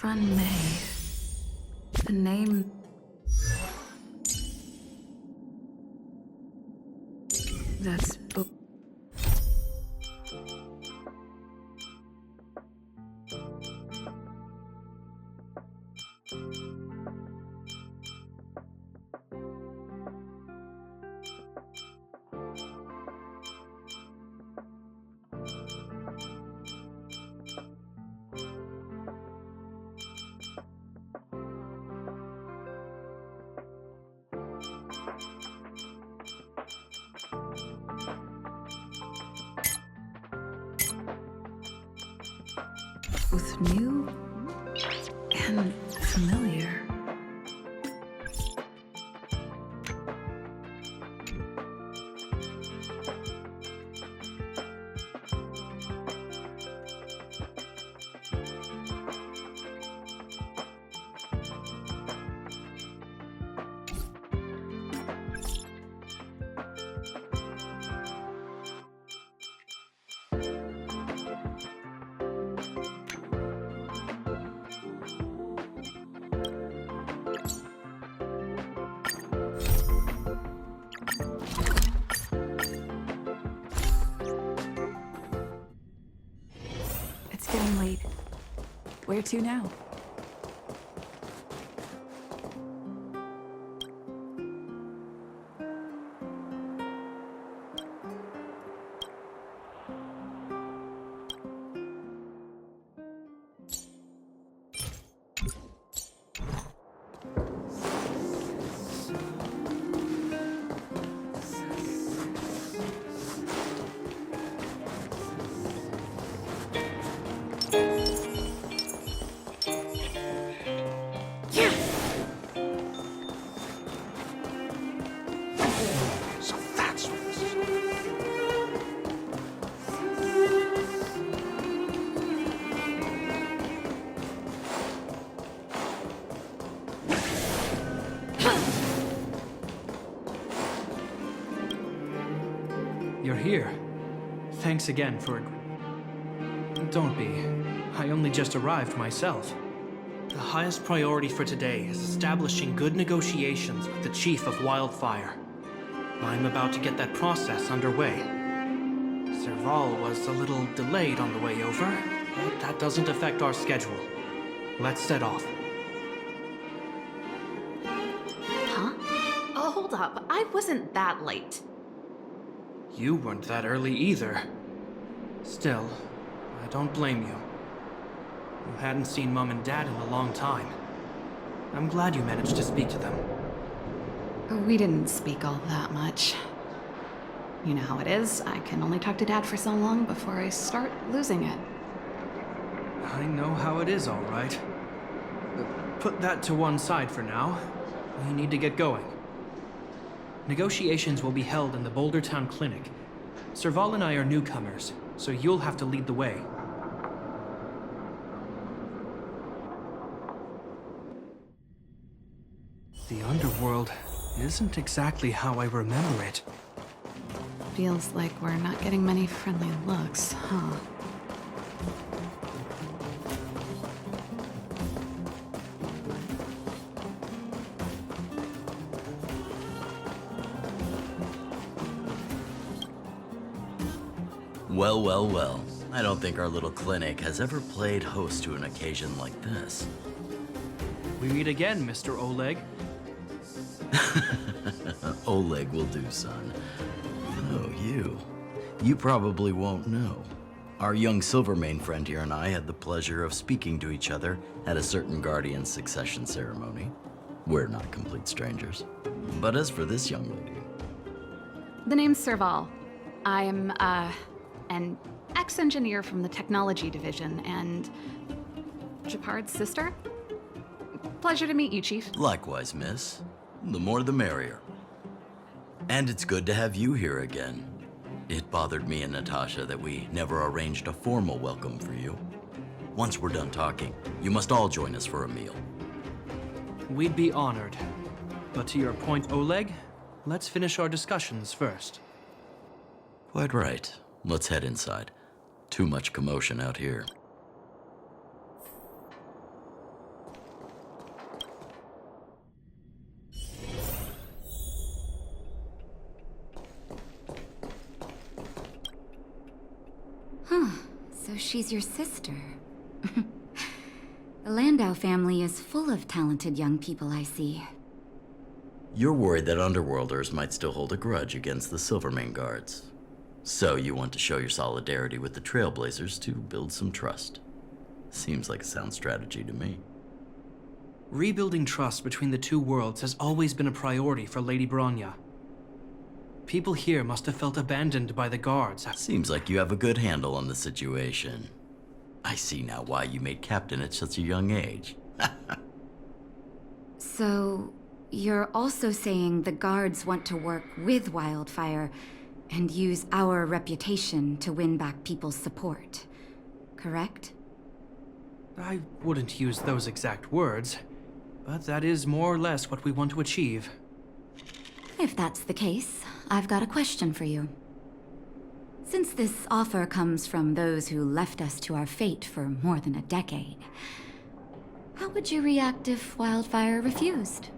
Run May. The name... That's... both new and familiar. It's getting late. Where to now? So that's what this is. You're here. Thanks again for... Don't be. I only just arrived myself. The highest priority for today is establishing good negotiations with the Chief of Wildfire. I'm about to get that process underway. Serval was a little delayed on the way over, but that doesn't affect our schedule. Let's set off. Huh? Oh, hold up. I wasn't that late. You weren't that early either. Still, I don't blame you. You hadn't seen Mom and Dad in a long time. I'm glad you managed to speak to them. We didn't speak all that much. You know how it is. I can only talk to Dad for so long before I start losing it. I know how it is, all right. Put that to one side for now. We need to get going. Negotiations will be held in the Boulder Town Clinic. Serval and I are newcomers, so you'll have to lead the way. The underworld isn't exactly how I remember it. Feels like we're not getting many friendly looks, huh? Well, well, well. I don't think our little clinic has ever played host to an occasion like this. We meet again, Mr. Oleg. Oleg will do, son. Oh, you. You probably won't know. Our young Silvermane friend here and I had the pleasure of speaking to each other at a certain Guardian succession ceremony. We're not complete strangers. But as for this young lady... The name's Serval. I'm, an ex-engineer from the technology division and... Japard's sister? Pleasure to meet you, Chief. Likewise, miss. The more the merrier. And it's good to have you here again. It bothered me and Natasha that we never arranged a formal welcome for you. Once we're done talking, you must all join us for a meal. We'd be honored. But to your point, Oleg, let's finish our discussions first. Quite right. Let's head inside. Too much commotion out here. So she's your sister. The Landau family is full of talented young people, I see. You're worried that Underworlders might still hold a grudge against the Silvermane guards. So you want to show your solidarity with the Trailblazers to build some trust. Seems like a sound strategy to me. Rebuilding trust between the two worlds has always been a priority for Lady Bronya. People here must have felt abandoned by the guards. Seems like you have a good handle on the situation. I see now why you made captain at such a young age. So, you're also saying the guards want to work with Wildfire and use our reputation to win back people's support, correct? I wouldn't use those exact words, but that is more or less what we want to achieve. If that's the case, I've got a question for you. Since this offer comes from those who left us to our fate for more than a decade, how would you react if Wildfire refused?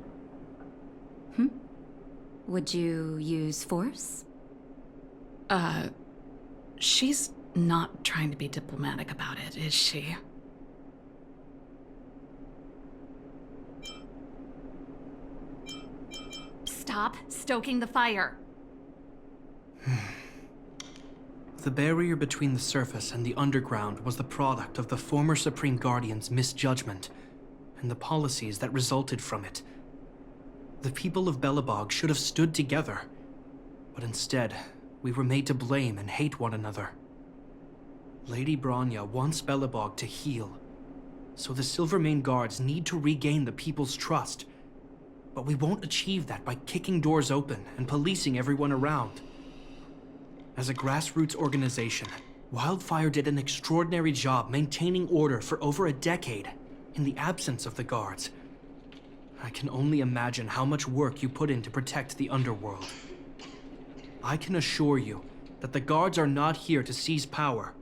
Would you use force? She's not trying to be diplomatic about it, is she? Stop stoking the fire. The barrier between the surface and the underground was the product of the former Supreme Guardian's misjudgment and the policies that resulted from it. The people of Belobog should have stood together, but instead, we were made to blame and hate one another. Lady Bronya wants Belobog to heal, so the Silvermane guards need to regain the people's trust. But we won't achieve that by kicking doors open and policing everyone around. As a grassroots organization, Wildfire did an extraordinary job maintaining order for over a decade in the absence of the guards. I can only imagine how much work you put in to protect the underworld. I can assure you that the guards are not here to seize power.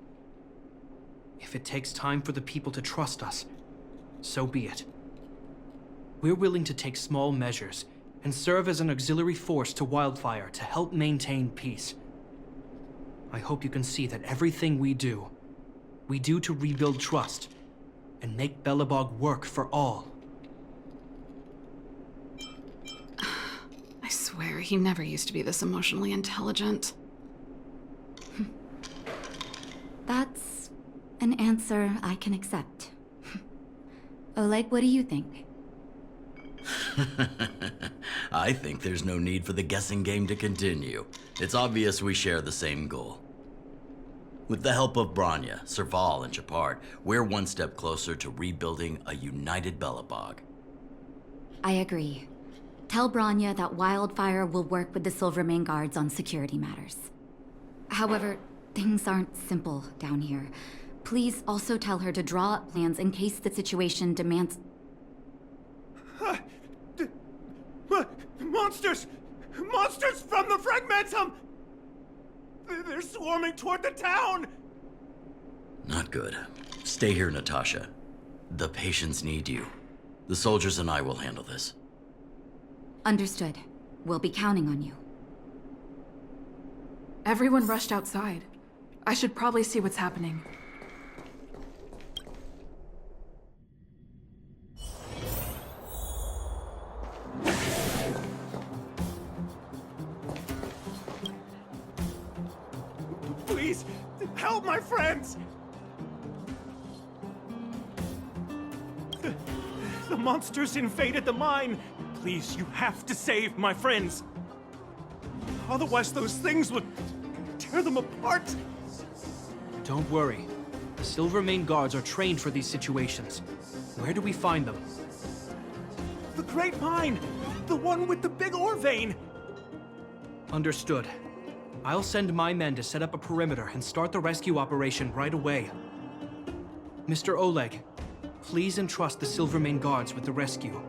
If it takes time for the people to trust us, so be it. We're willing to take small measures and serve as an auxiliary force to Wildfire to help maintain peace. I hope you can see that everything we do to rebuild trust and make Belobog work for all. I swear, he never used to be this emotionally intelligent. That's an answer I can accept. Oleg, what do you think? I think there's no need for the guessing game to continue. It's obvious we share the same goal. With the help of Bronya, Serval, and Shepard, we're one step closer to rebuilding a united Belobog. I agree. Tell Bronya that Wildfire will work with the Silvermane guards on security matters. However, things aren't simple down here. Please also tell her to draw up plans in case the situation demands... Monsters! Monsters from the Fragmentum! They're swarming toward the town! Not good. Stay here, Natasha. The patients need you. The soldiers and I will handle this. Understood. We'll be counting on you. Everyone rushed outside. I should probably see what's happening. Please, help my friends! The monsters invaded the mine! Please, you have to save my friends! Otherwise those things would tear them apart! Don't worry. The Silvermane guards are trained for these situations. Where do we find them? The Great Mine! The one with the big ore vein! Understood. I'll send my men to set up a perimeter and start the rescue operation right away. Mr. Oleg, please entrust the Silvermane guards with the rescue.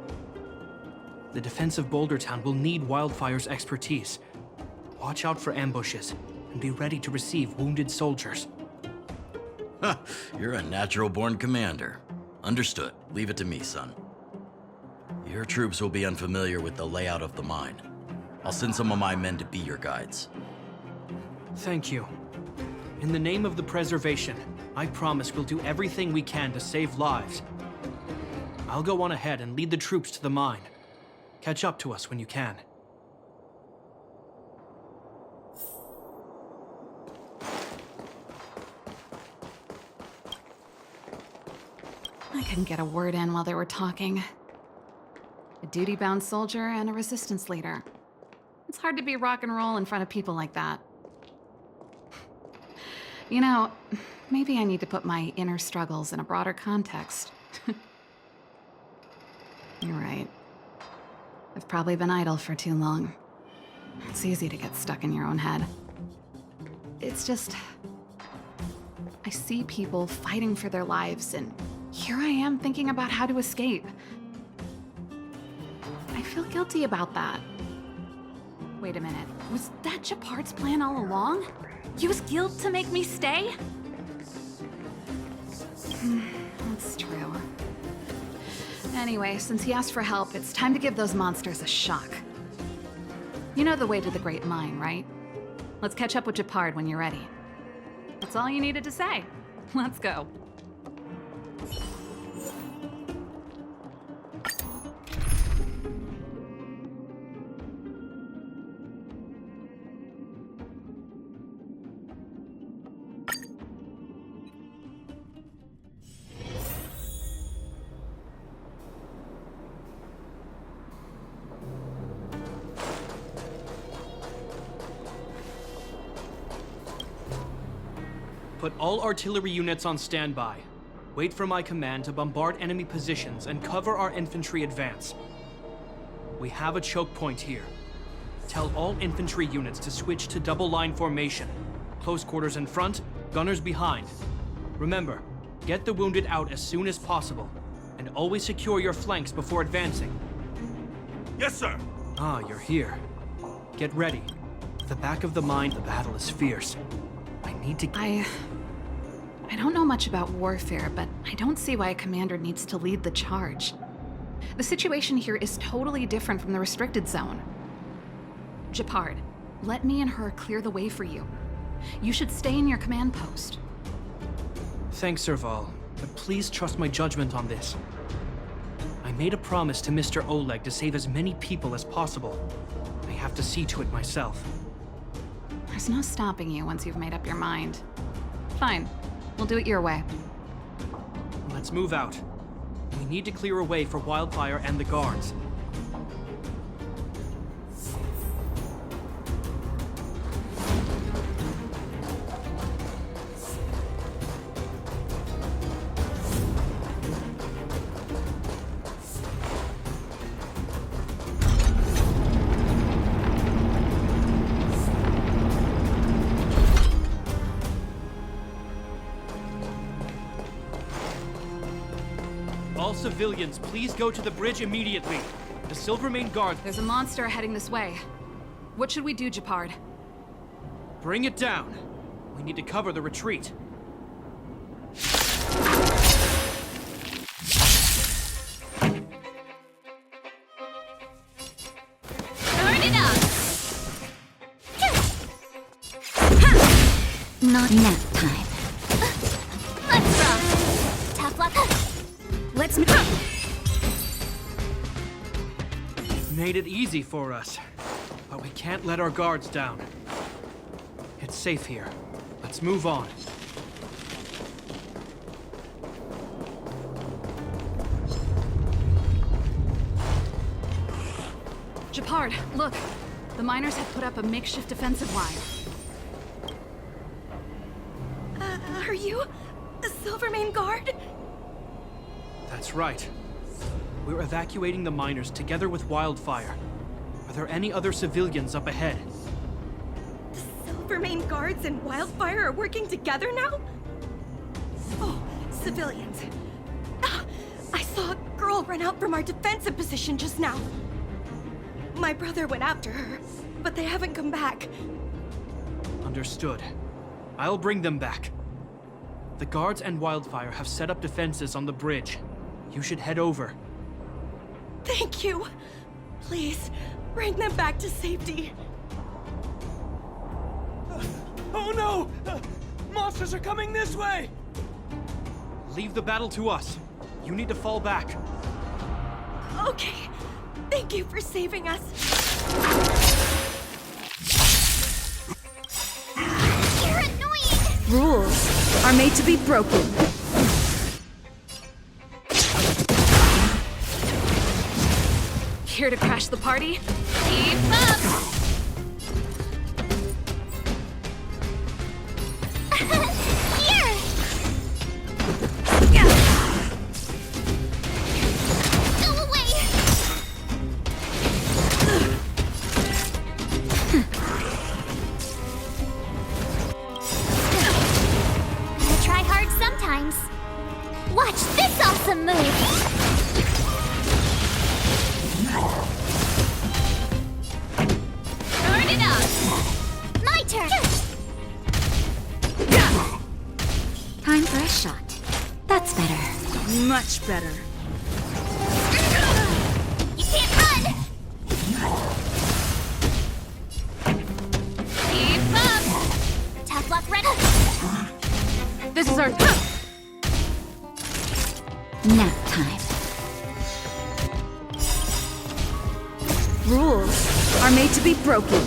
The defense of Boulder Town will need Wildfire's expertise. Watch out for ambushes and be ready to receive wounded soldiers. You're a natural-born commander. Understood. Leave it to me, son. Your troops will be unfamiliar with the layout of the mine. I'll send some of my men to be your guides. Thank you. In the name of the preservation, I promise we'll do everything we can to save lives. I'll go on ahead and lead the troops to the mine. Catch up to us when you can. I couldn't get a word in while they were talking. A duty-bound soldier and a resistance leader. It's hard to be rock and roll in front of people like that. You know, maybe I need to put my inner struggles in a broader context. You're right. I've probably been idle for too long. It's easy to get stuck in your own head. It's just... I see people fighting for their lives, and here I am thinking about how to escape. I feel guilty about that. Wait a minute. Was that Japard's plan all along? Use guilt to make me stay? That's true. Anyway, since he asked for help, it's time to give those monsters a shock. You know the way to the Great Mine, right? Let's catch up with Japard when you're ready. That's all you needed to say. Let's go. Put all artillery units on standby. Wait for my command to bombard enemy positions and cover our infantry advance. We have a choke point here. Tell all infantry units to switch to double line formation. Close quarters in front, gunners behind. Remember, get the wounded out as soon as possible, and always secure your flanks before advancing. Yes, sir! Ah, you're here. Get ready. At the back of the mine, the battle is fierce. I need to... I don't know much about warfare, but I don't see why a commander needs to lead the charge. The situation here is totally different from the restricted zone. Japard, let me and her clear the way for you. You should stay in your command post. Thanks, Serval, but please trust my judgment on this. I made a promise to Mr. Oleg to save as many people as possible. I have to see to it myself. There's no stopping you once you've made up your mind. Fine. We'll do it your way. Let's move out. We need to clear a way for Wildfire and the guards. All civilians, please go to the bridge immediately. The Silvermane Guard... There's a monster heading this way. What should we do, Japard? Bring it down. We need to cover the retreat. Burn it up! Not nap time. Let's rock! Tough luck! Let's move! Made it easy for us, but we can't let our guards down. It's safe here. Let's move on. Japard, look. The miners have put up a makeshift defensive line. Are you the Silvermane Guard? That's right. We're evacuating the miners together with Wildfire. Are there any other civilians up ahead? The Silvermane Guards and Wildfire are working together now? Oh, civilians. Ah, I saw a girl run out from our defensive position just now. My brother went after her, but they haven't come back. Understood. I'll bring them back. The guards and Wildfire have set up defenses on the bridge. You should head over. Thank you. Please, bring them back to safety. Oh no! Monsters are coming this way! Leave the battle to us. You need to fall back. Okay. Thank you for saving us. You're annoying! Rules are made to be broken. Here to crash the party? Keep up! Here! Go away! Gotta try hard sometimes. Watch this awesome move! Turn it up! My turn! Time for a shot. That's better. Much better. You can't run! Keep up! Tough luck ready! This is our... Nap time. Rules are made to be broken.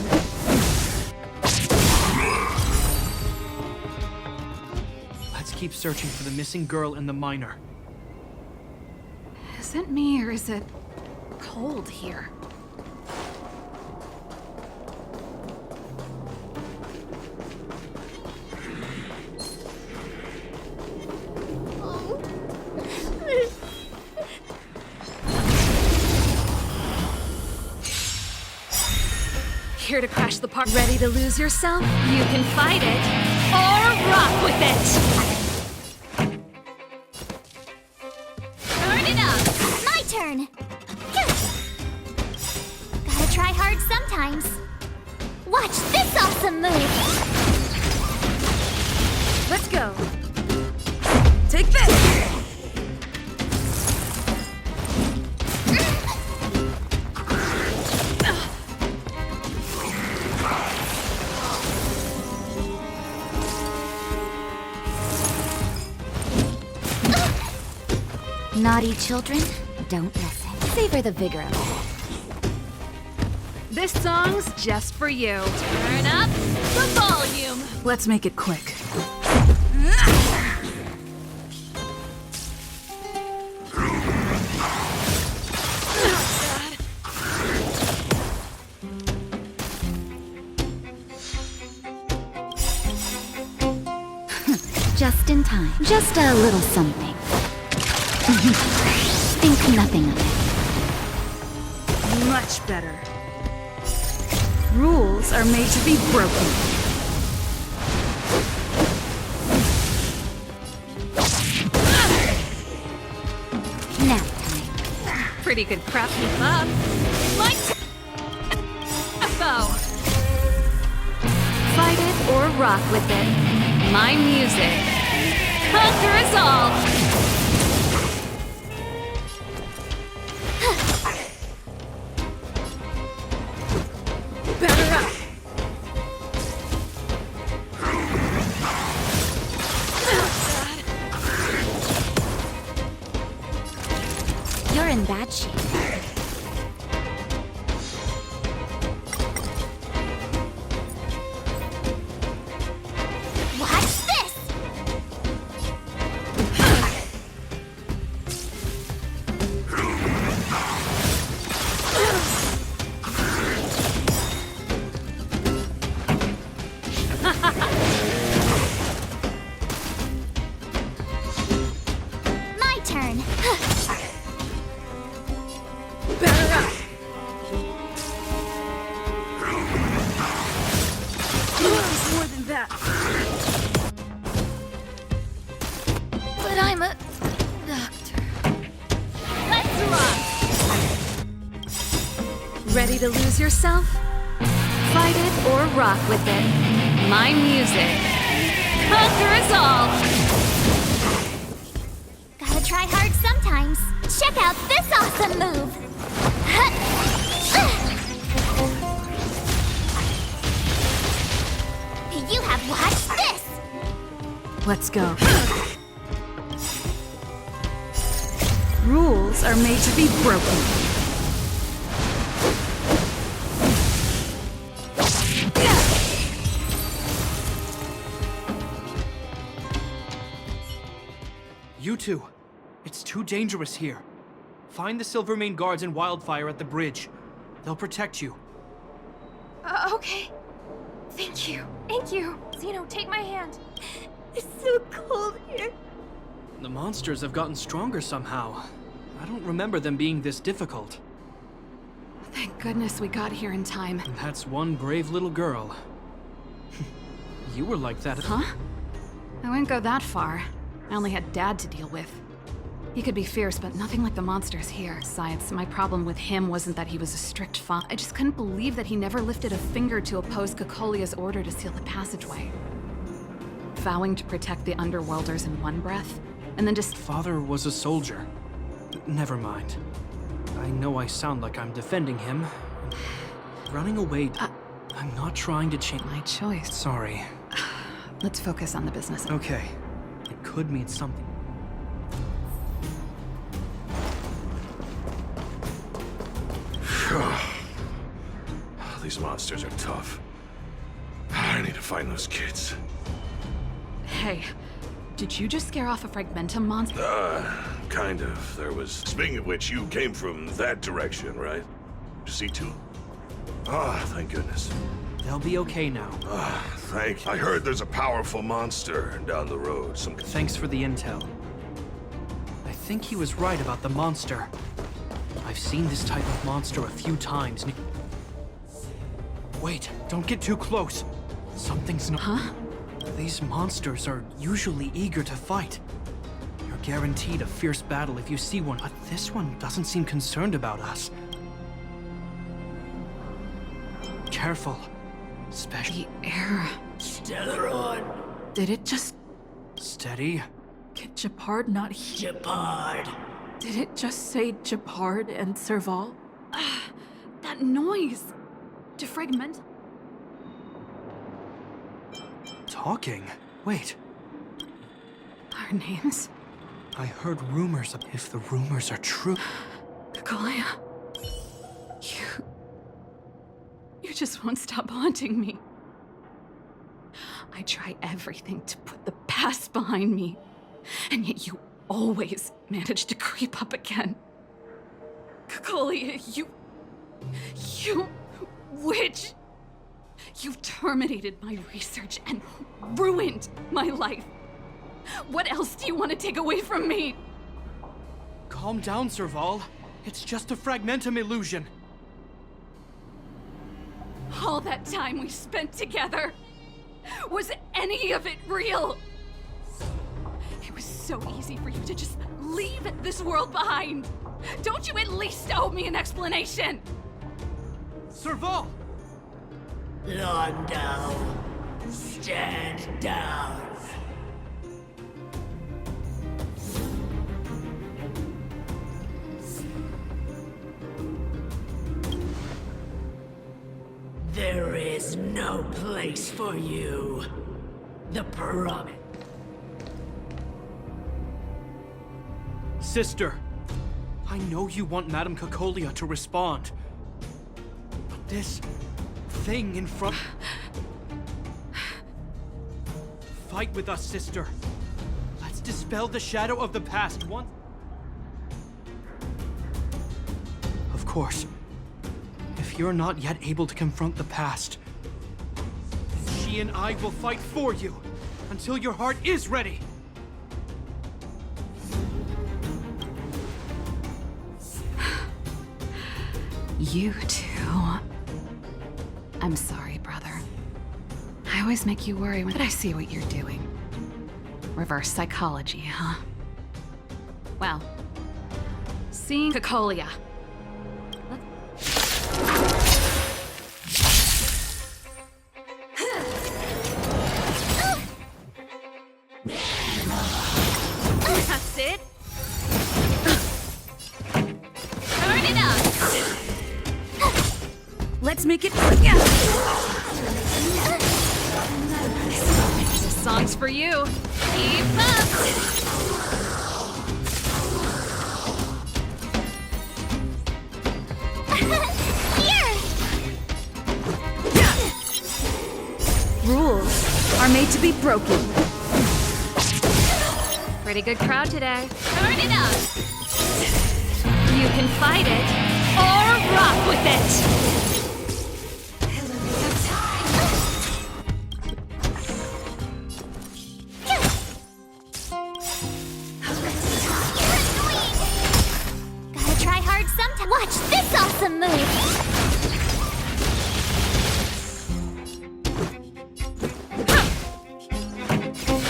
Let's keep searching for the missing girl and the miner. Is it me or is it cold here? Here to crash the party. Ready to lose yourself? You can fight it or rock with it. Turn it up! My turn! Gotta try hard sometimes. Watch this awesome move! Let's go. Take this! Naughty children, don't listen. Savor the vigor of it. This song's just for you. Turn up the volume. Let's make it quick. Just in time. Just a little something. Think nothing of it. Much better. Rules are made to be broken. Nap time. Pretty good crap. Keep up. Like go. Fight it or rock with it. My music. Conquer us all. You're in bad shape. Watch this! My turn. More than that. But I'm a doctor. Let's rock. Ready to lose yourself? Fight it or rock with it. My music. Conquer us all. Gotta try hard sometimes. Check out this awesome move! You have watched this! Let's go. are made to be broken. You two, it's too dangerous here. Find the Silvermane guards and Wildfire at the bridge. They'll protect you. Okay. Thank you. Thank you. Zeno, take my hand. It's so cold here. The monsters have gotten stronger somehow. I don't remember them being this difficult. Thank goodness we got here in time. And that's one brave little girl. You were like that. Huh? I wouldn't go that far. I only had Dad to deal with. He could be fierce, but nothing like the monsters here. Besides, my problem with him wasn't that he was a strict father. I just couldn't believe that he never lifted a finger to oppose Cocolia's order to seal the passageway. Vowing to protect the Underworlders in one breath, and then just— Father was a soldier. Never mind. I know I sound like I'm defending him. Running away— I'm not trying to change— my choice. Sorry. Let's focus on the business. Okay. It could mean something. These monsters are tough. I need to find those kids. Hey, did you just scare off a Fragmentum monster? Kind of. There was... Speaking of which, you came from that direction, right? To see two? Thank goodness. They'll be okay now. Thank you. I heard there's a powerful monster down the road. Thanks for the intel. I think he was right about the monster. I've seen this type of monster a few times. Wait, don't get too close. Something's not— Huh? These monsters are usually eager to fight. You're guaranteed a fierce battle if you see one, but this one doesn't seem concerned about us. Careful. The air. Stellaron. Did it just— Steady. Can Japard not hear? Japard. Did it just say Japard and Serval? that noise? Defragment? Talking? Wait. Our names? I heard rumors of— If the rumors are true— Cocolia. You just won't stop haunting me. I try everything to put the past behind me, and yet you always manage to creep up again. Cocolia, you witch! You've terminated my research and ruined my life. What else do you want to take away from me? Calm down, Serval. It's just a Fragmentum illusion. All that time we spent together, was any of it real? It was so easy for you to just leave this world behind. Don't you at least owe me an explanation? Serval! Londo, stand down. There is no place for you. The promise. Sister, I know you want Madame Cocolia to respond. But this thing in front— Fight with us, sister. Let's dispel the shadow of the past once— Of course, if you're not yet able to confront the past, she and I will fight for you until your heart is ready. You two. I'm sorry, brother. I always make you worry when I see what you're doing. Reverse psychology, huh? Well, seeing Cocolia. That's it. Turn it up. Let's make it. This song's for you. Keep up. are made to be broken. Pretty good crowd today. Turn it up! You can fight it or rock with it. Gotta try hard sometime. Watch this awesome move!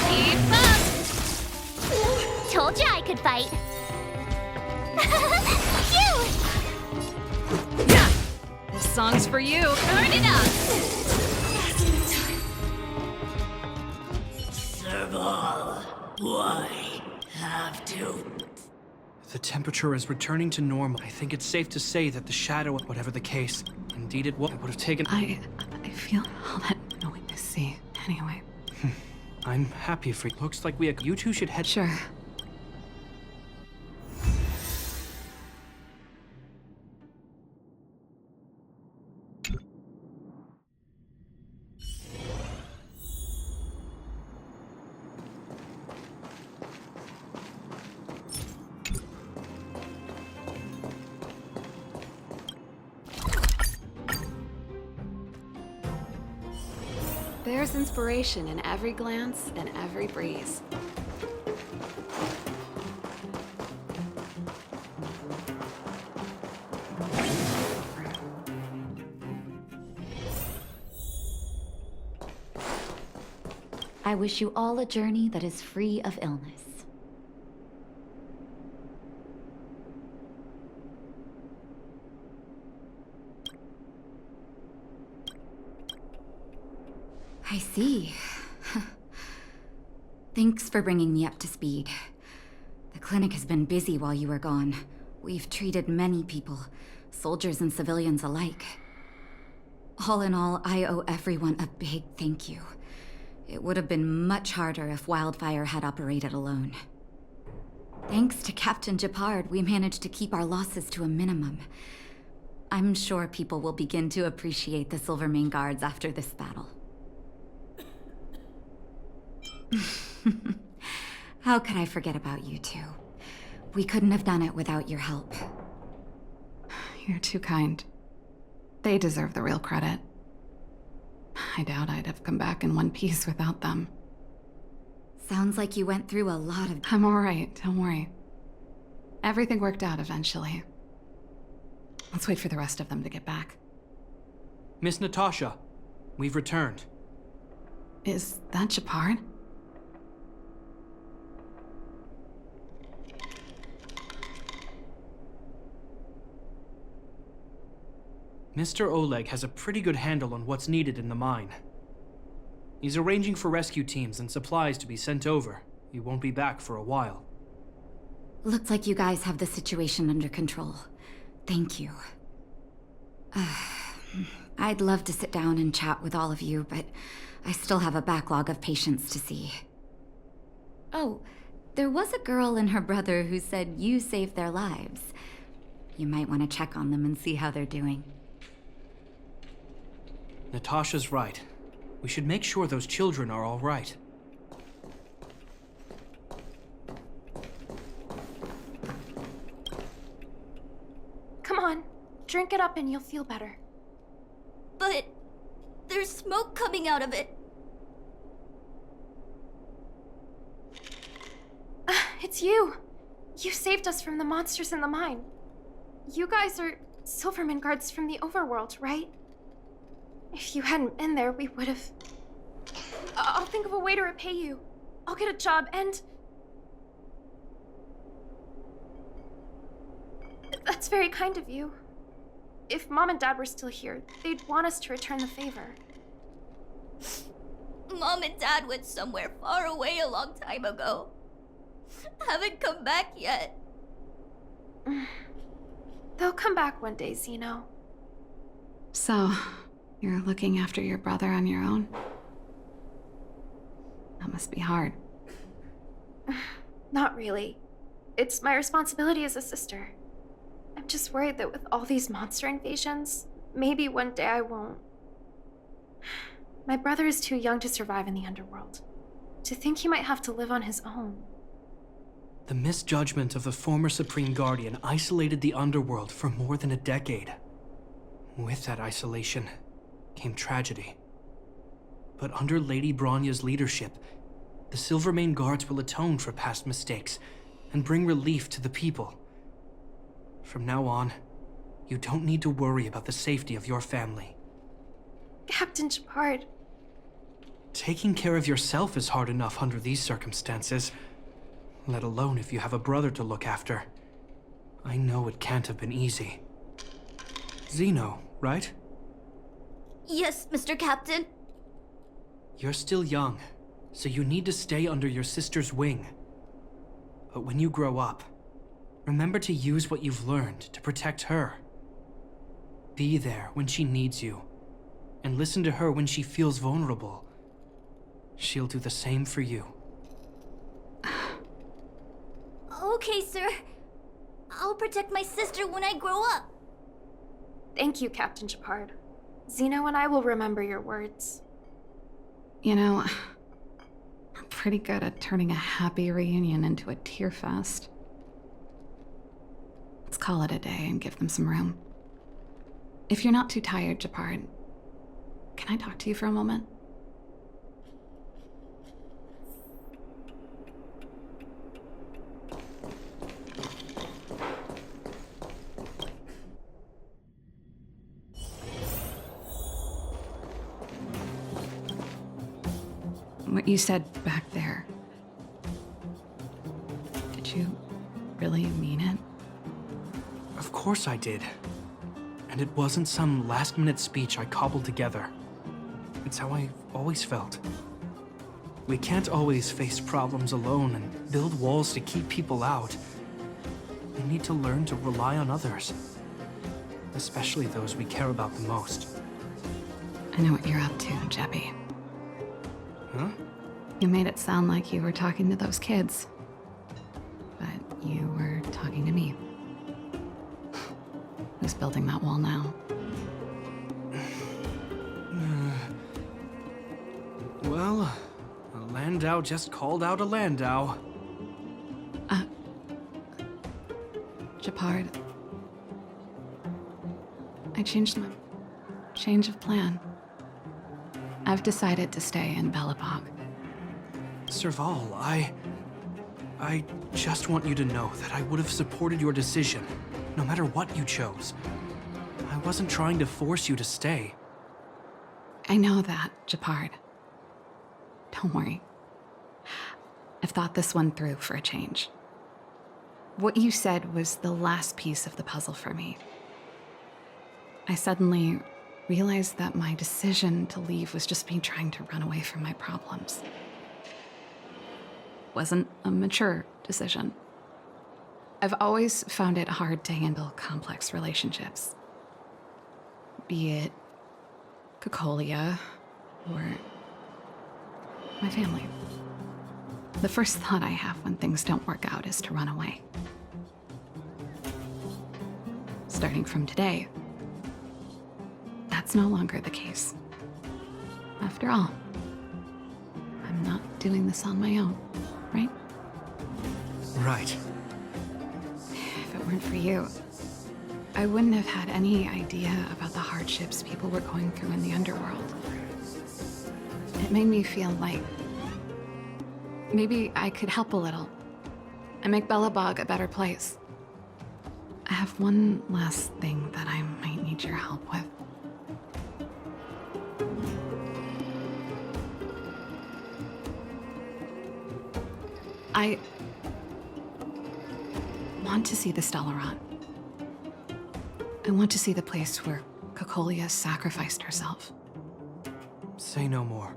Keep up! Told you I could fight. Phew! This song's for you. Turn it up! Serval, why have to? The temperature is returning to normal. I think it's safe to say that the shadow, whatever the case, indeed it would have taken. I feel all that knowing to see. Anyway. I'm happy for you. Looks like you two should head. Sure. There's inspiration in every glance and every breeze. I wish you all a journey that is free of illness. I see. Thanks for bringing me up to speed. The clinic has been busy while you were gone. We've treated many people, soldiers and civilians alike. All in all, I owe everyone a big thank you. It would have been much harder if Wildfire had operated alone. Thanks to Captain Gepard, we managed to keep our losses to a minimum. I'm sure people will begin to appreciate the Silvermane Guards after this battle. How could I forget about you two? We couldn't have done it without your help. You're too kind. They deserve the real credit. I doubt I'd have come back in one piece without them. Sounds like you went through a lot of... I'm all right, don't worry. Everything worked out eventually. Let's wait for the rest of them to get back. Miss Natasha, we've returned. Is that Gepard? Mr. Oleg has a pretty good handle on what's needed in the mine. He's arranging for rescue teams and supplies to be sent over. He won't be back for a while. Looks like you guys have the situation under control. Thank you. I'd love to sit down and chat with all of you, but I still have a backlog of patients to see. Oh, there was a girl and her brother who said you saved their lives. You might want to check on them and see how they're doing. Natasha's right. We should make sure those children are all right. Come on, drink it up and you'll feel better. But there's smoke coming out of it. It's you. You saved us from the monsters in the mine. You guys are Silvermane Guards from the overworld, right? If you hadn't been there, we would have... I'll think of a way to repay you. I'll get a job and... That's very kind of you. If Mom and Dad were still here, they'd want us to return the favor. Mom and Dad went somewhere far away a long time ago. Haven't come back yet. They'll come back one day, Zeno. So, you're looking after your brother on your own? That must be hard. Not really. It's my responsibility as a sister. I'm just worried that with all these monster invasions, maybe one day I won't. My brother is too young to survive in the underworld. To think he might have to live on his own. The misjudgment of the former Supreme Guardian isolated the underworld for more than a decade. With that isolation came tragedy. But under Lady Bronya's leadership, the Silvermane Guards will atone for past mistakes and bring relief to the people. From now on, you don't need to worry about the safety of your family. Captain Shepard. Taking care of yourself is hard enough under these circumstances, let alone if you have a brother to look after. I know it can't have been easy. Zeno, right? Yes, Mr. Captain. You're still young, so you need to stay under your sister's wing. But when you grow up, remember to use what you've learned to protect her. Be there when she needs you, and listen to her when she feels vulnerable. She'll do the same for you. Okay, sir. I'll protect my sister when I grow up. Thank you, Captain Shepard. Zeno and I will remember your words. You know, I'm pretty good at turning a happy reunion into a tear fest. Let's call it a day and give them some room. If you're not too tired, Shepard, can I talk to you for a moment? What you said back there, did you really mean it? Of course I did. And it wasn't some last-minute speech I cobbled together. It's how I've always felt. We can't always face problems alone and build walls to keep people out. We need to learn to rely on others. Especially those we care about the most. I know what you're up to, Jeppy. Huh? You made it sound like you were talking to those kids. But you were talking to me. Who's building that wall now? Well, a Landau just called out a Landau. Shepard. I changed my change of plan. I've decided to stay in Belobog. Serval, I just want you to know that I would have supported your decision, no matter what you chose. I wasn't trying to force you to stay. I know that, Shepard. Don't worry. I've thought this one through for a change. What you said was the last piece of the puzzle for me. I suddenly realized that my decision to leave was just me trying to run away from my problems. Wasn't a mature decision. I've always found it hard to handle complex relationships. Be it Cocolia or my family. The first thought I have when things don't work out is to run away. Starting from today, that's no longer the case. After all, I'm not doing this on my own, right? Right. If it weren't for you, I wouldn't have had any idea about the hardships people were going through in the underworld. It made me feel like maybe I could help a little and make Belobog a better place. I have one last thing that I might need your help with. I want to see the Stellaron. I want to see the place where Cocolia sacrificed herself. Say no more.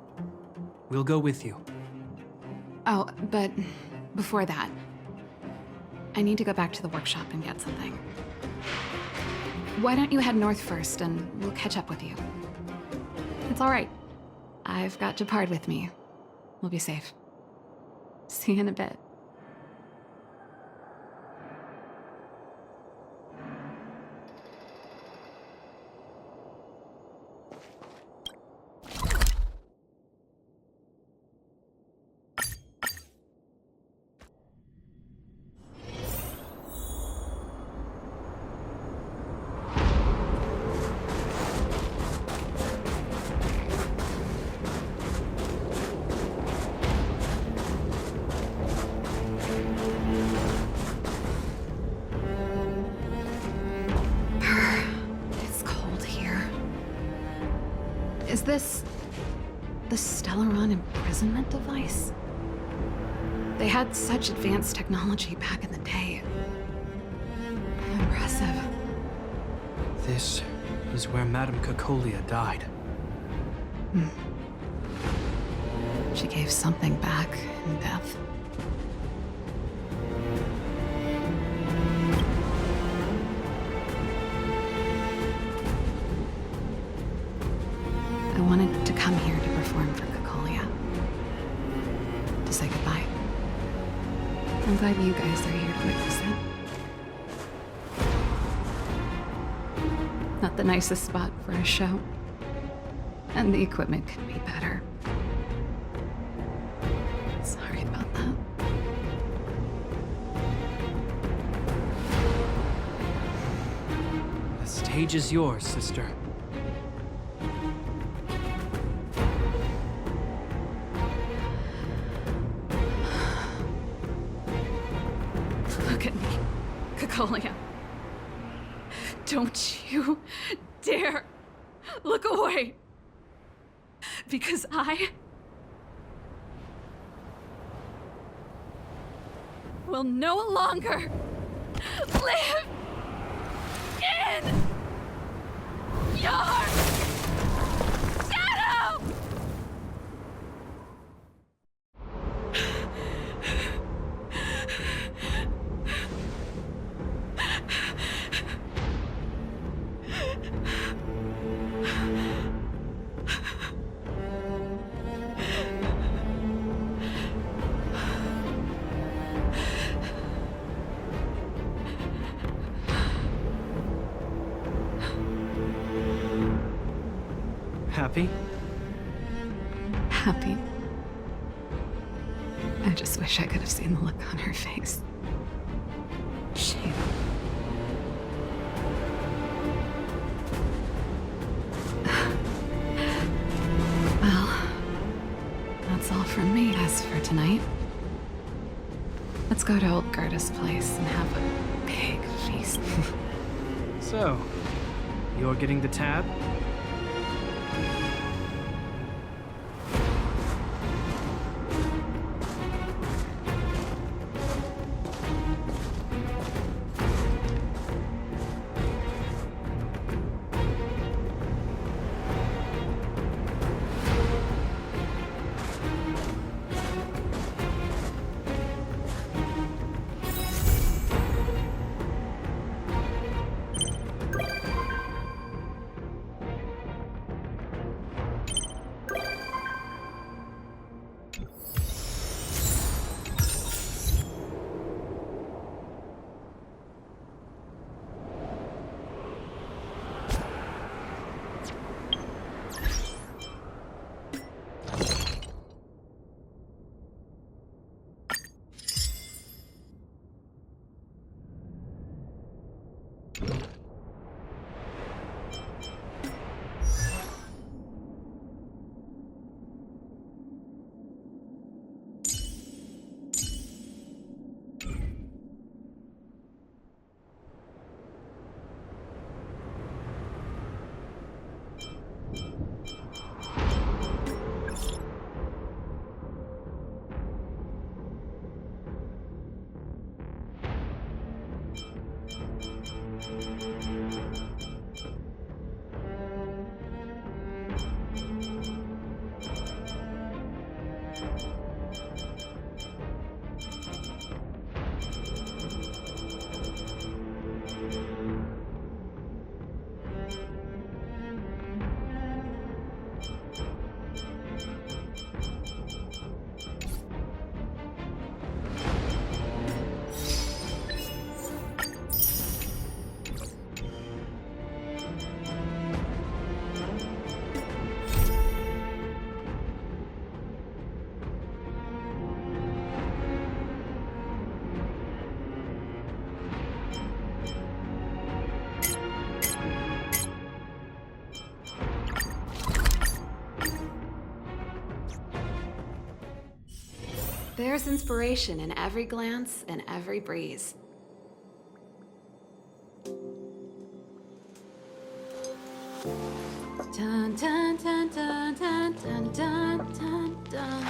We'll go with you. Oh, but before that, I need to go back to the workshop and get something. Why don't you head north first and we'll catch up with you? It's all right. I've got Shepard with me. We'll be safe. See you in a bit. Is this the Stellaron imprisonment device? They had such advanced technology back in the day. Impressive. This is where Madame Cacolia died. She gave something back in death. I wanted to come here to perform for Cacolia. To say goodbye. I'm glad you guys are here to witness it. Not the nicest spot for a show. And the equipment could be better. Sorry about that. The stage is yours, sister. Look at me, Cacolia. Don't you dare look away. Because I will no longer live in your shadow! Happy? Happy. I just wish I could have seen the look on her face. Shame. Well, that's all from me. As for tonight, let's go to old Gerda's place and have a big feast. So, you're getting the tab? There's inspiration in every glance and every breeze. Dun, dun, dun, dun, dun, dun, dun, dun, dun.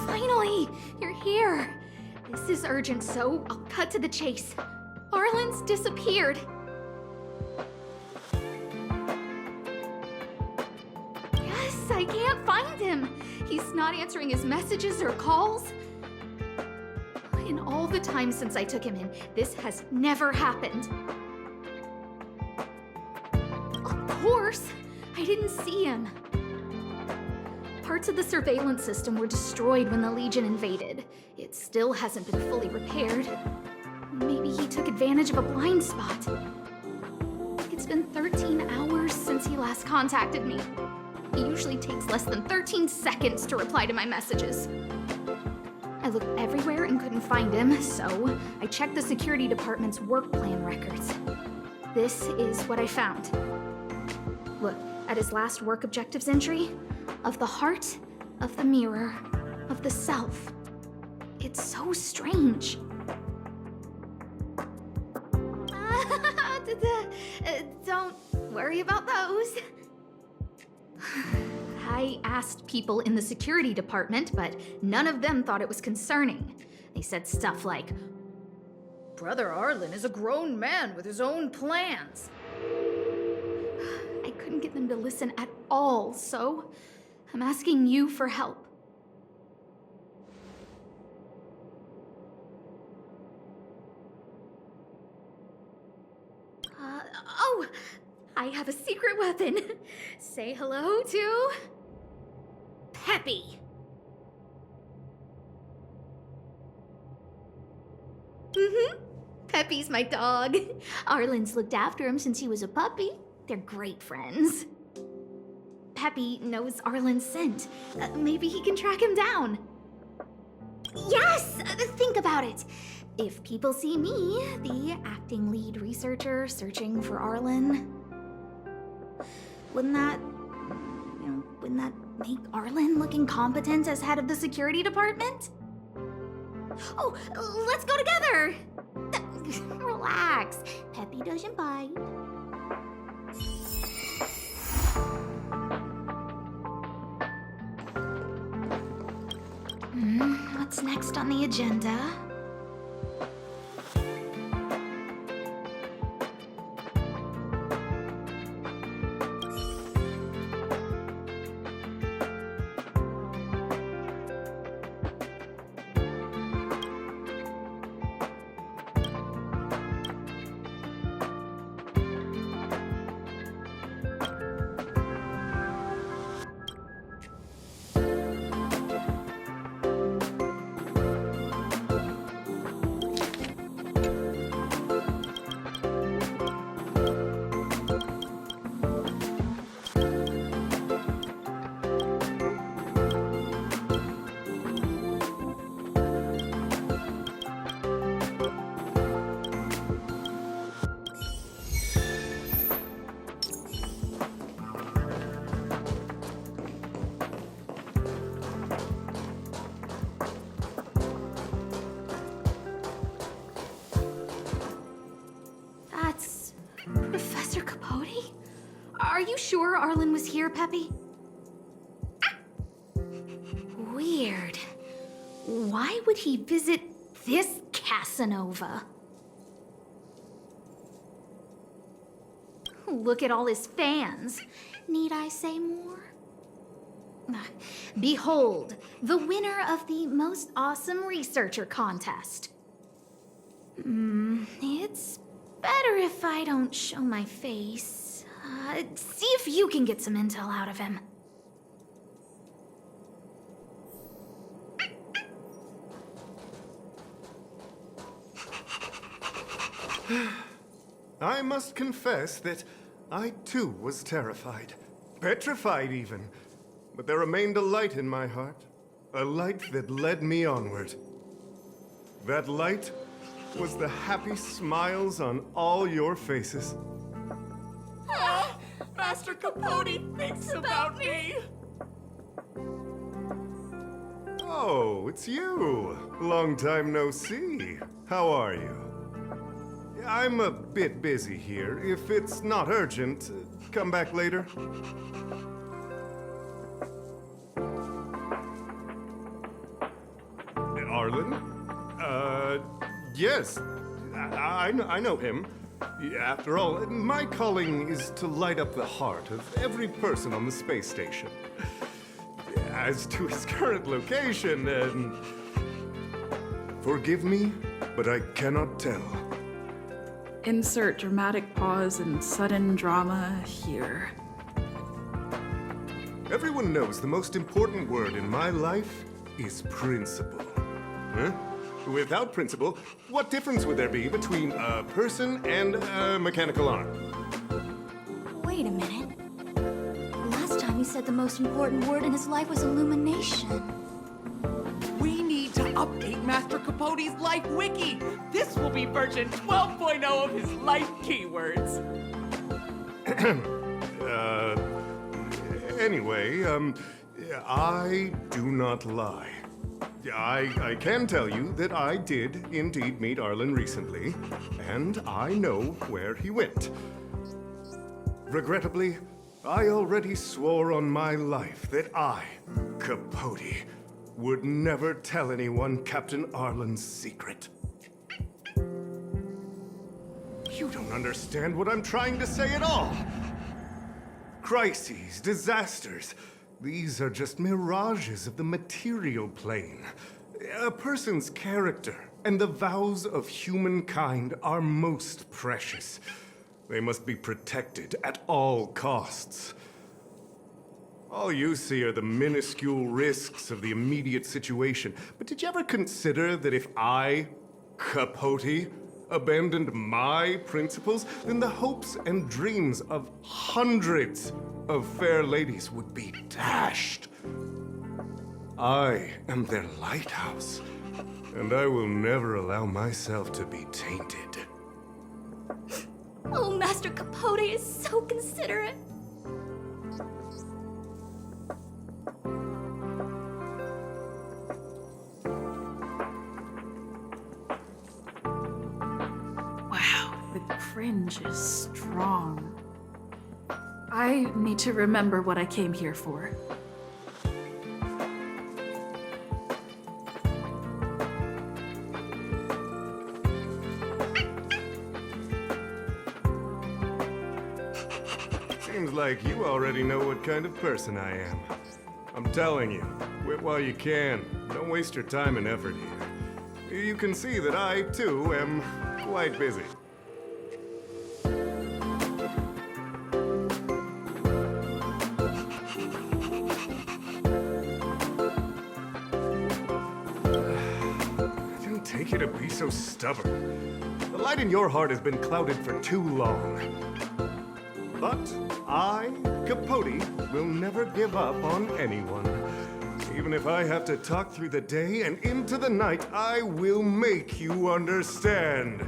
Finally! You're here! This is urgent, so I'll cut to the chase. Arlen's disappeared. Yes, I can't find him. He's not answering his messages or calls. In all the time since I took him in, this has never happened. Of course, I didn't see him. Parts of the surveillance system were destroyed when the Legion invaded. It still hasn't been fully repaired. Maybe he took advantage of a blind spot. It's been 13 hours since he last contacted me. He usually takes less than 13 seconds to reply to my messages. I looked everywhere and couldn't find him, so I checked the security department's work plan records. This is what I found. Look at his last work objectives entry. Of the heart, of the mirror, of the self. It's so strange. Don't worry about those. I asked people in the security department, but none of them thought it was concerning. They said stuff like, "Brother Arlen is a grown man with his own plans." I couldn't get them to listen at all, so I'm asking you for help. Oh! I have a secret weapon. Say hello to... Peppy. Peppy's my dog. Arlen's looked after him since he was a puppy. They're great friends. Peppy knows Arlen's scent. Maybe he can track him down. Yes! Think about it. If people see me, the acting lead researcher searching for Arlen, wouldn't that make Arlen look incompetent as head of the security department? Oh, let's go together! Relax. Peppy doesn't bite. What's next on the agenda? Professor Capote? Are you sure Arlen was here, Peppy? Weird. Why would he visit this Casanova? Look at all his fans. Need I say more? Behold, the winner of the Most Awesome Researcher contest. It's better if I don't show my face. See if you can get some intel out of him. I must confess that I too was terrified. Petrified even. But there remained a light in my heart. A light that led me onward. That light was the happy smiles on all your faces. Master Capote thinks about me! Oh, it's you. Long time no see. How are you? I'm a bit busy here. If it's not urgent, come back later. Arlen? Yes. I know him. After all, my calling is to light up the heart of every person on the space station. As to his current location, forgive me, but I cannot tell. Insert dramatic pause and sudden drama here. Everyone knows the most important word in my life is principle. Huh? Without principle, what difference would there be between a person and a mechanical arm? Wait a minute. Last time he said the most important word in his life was illumination. We need to update Master Capote's Life Wiki! This will be version 12.0 of his life keywords! Anyway, I do not lie. I can tell you that I did indeed meet Arlen recently, and I know where he went. Regrettably, I already swore on my life that I, Capote, would never tell anyone Captain Arlen's secret. You don't understand what I'm trying to say at all. Crises, disasters, these are just mirages of the material plane. A person's character and the vows of humankind are most precious. They must be protected at all costs. All you see are the minuscule risks of the immediate situation. But did you ever consider that if I, Capote, abandoned my principles, then the hopes and dreams of hundreds of fair ladies would be dashed? I am their lighthouse, and I will never allow myself to be tainted. Oh, Master Capote is so considerate. Wow, the cringe is strong. I need to remember what I came here for. Seems like you already know what kind of person I am. I'm telling you, quit while you can. Don't waste your time and effort here. You can see that I, too, am quite busy. I didn't take you to be so stubborn. The light in your heart has been clouded for too long. But I, Capote, will never give up on anyone. Even if I have to talk through the day and into the night, I will make you understand.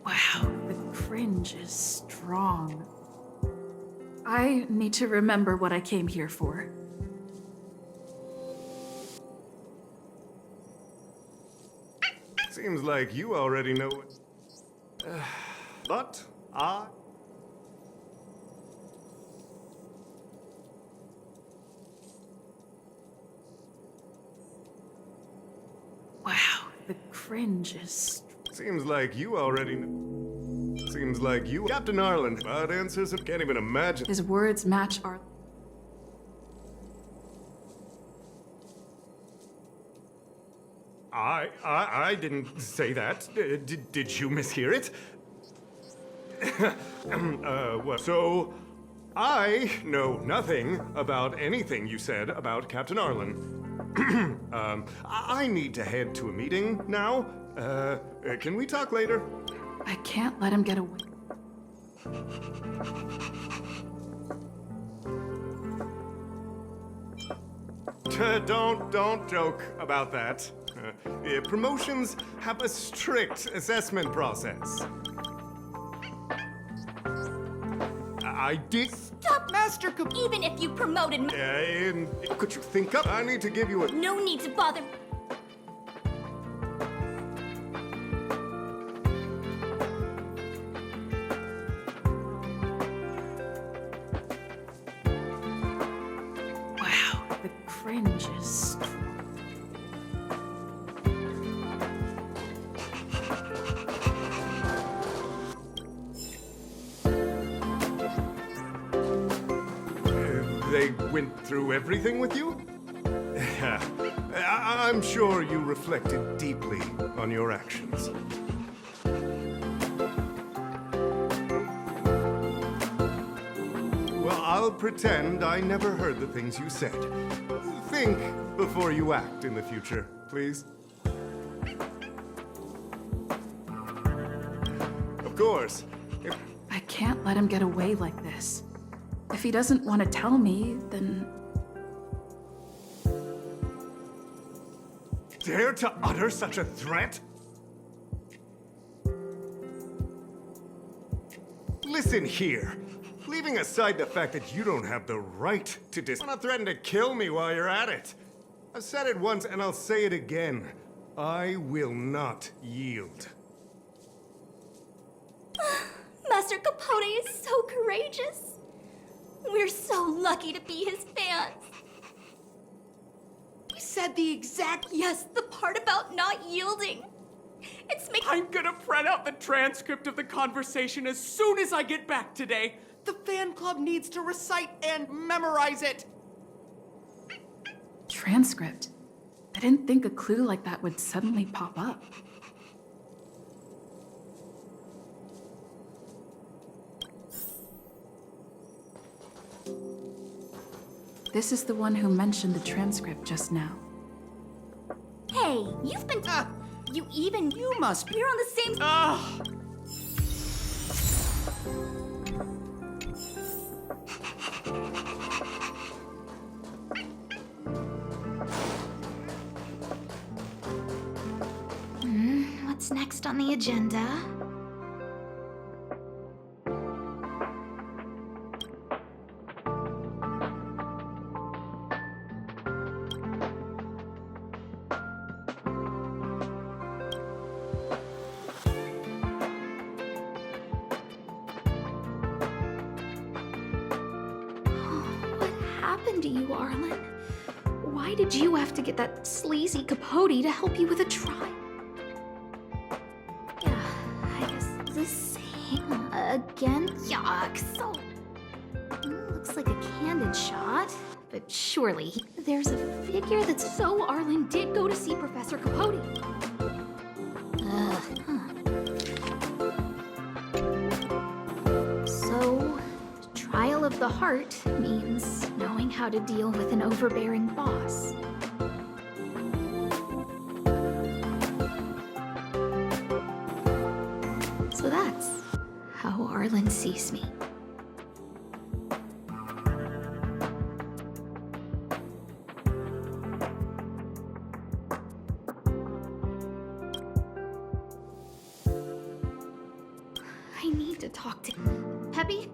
Wow, the cringe is strong. I need to remember what I came here for. Seems like you already know it. But I... Wow, the cringe is... Seems like you already know. Seems like you... Captain Arlen, but answers I can't even imagine. His words match our... I didn't say that. Did you mishear it? What? So, I know nothing about anything you said about Captain Arlen. I need to head to a meeting now. Can we talk later? I can't let him get away. Don't joke about that. Promotions have a strict assessment process. I did. Stop, Master Even if you promoted me, Could you think up? I need to give you a. no need to bother. Wow, the cringe is strong. They went through everything with you? I'm sure you reflected deeply on your actions. Well, I'll pretend I never heard the things you said. Think before you act in the future, please. Of course. I can't let him get away like this. If he doesn't want to tell me, then... Dare to utter such a threat? Listen here. Leaving aside the fact that you don't have the right to wanna threaten to kill me while you're at it. I've said it once and I'll say it again. I will not yield. Master Capote is so courageous. We're so lucky to be his fans. He said the exact... Yes, the part about not yielding. It's making... I'm gonna print out the transcript of the conversation as soon as I get back today. The fan club needs to recite and memorize it. Transcript? I didn't think a clue like that would suddenly pop up. This is the one who mentioned the transcript just now. Hey, you've been... You must be... We're on the same... What's next on the agenda? What happened to you, Arlen? Why did you have to get that sleazy Capote to help you with a trial? Yeah, I guess the same again. Yuck, so... Looks like a candid shot, but surely there's a figure that's so Arlen did go to see Professor Capote. So, trial of the heart means knowing how to deal with an overbearing boss. So that's how Arlen sees me. I need to talk to Peppy.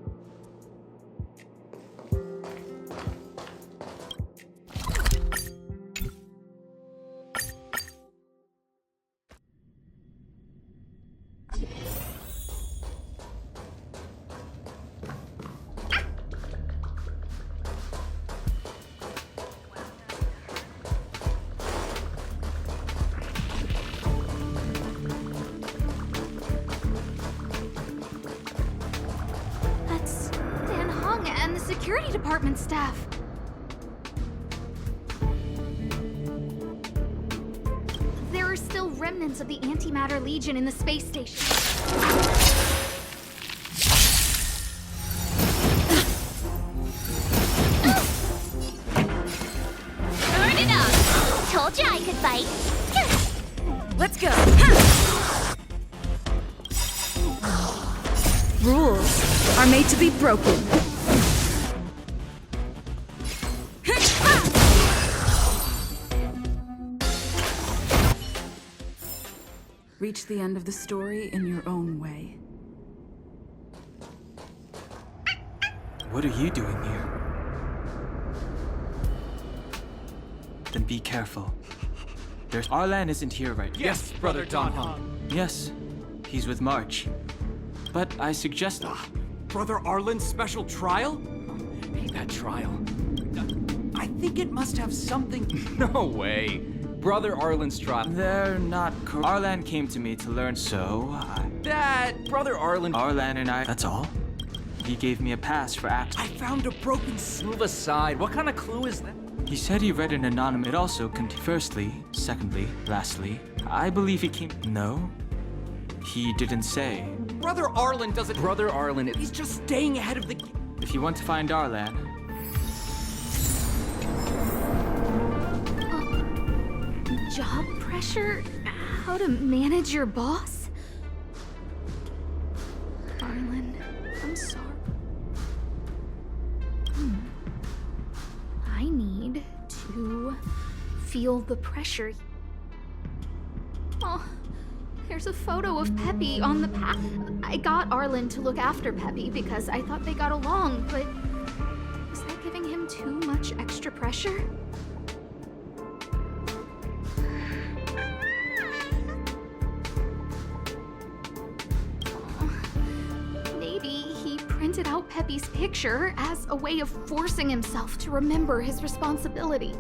That's Dan Hong and the security department staff. There are still remnants of the Antimatter Legion in the space station. Turn it up! Told you I could fight. Let's go. Rules. skills are made to be broken. Reach the end of the story in your own way. What are you doing here? Then be careful. There's Arlan isn't here right now. Yes, Brother Don Hong. Yes, he's with March. But I suggest... Brother Arlen's special trial? Hey, that trial. I think it must have something... No way. Brother Arlen's trial. They're not Arlan came to me to learn, so... That... Brother Arlen... Arlan and I... That's all? He gave me a pass for act. I found a broken... Move aside. What kind of clue is that? He said he read an anonymous... It also firstly, secondly, lastly, I believe he came... No? He didn't say. Brother Arlen doesn't... Brother Arlen, he's just staying ahead of the... If you want to find Arlan... Job pressure? How to manage your boss? Arlen, I'm sorry. I need to feel the pressure. Oh, there's a photo of Peppy on the path. I got Arlen to look after Peppy because I thought they got along, but is that giving him too much extra pressure? Printed out Peppy's picture as a way of forcing himself to remember his responsibility.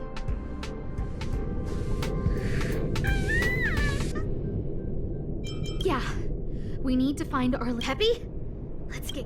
Yeah, we need to find Arlen. Peppy? Let's get...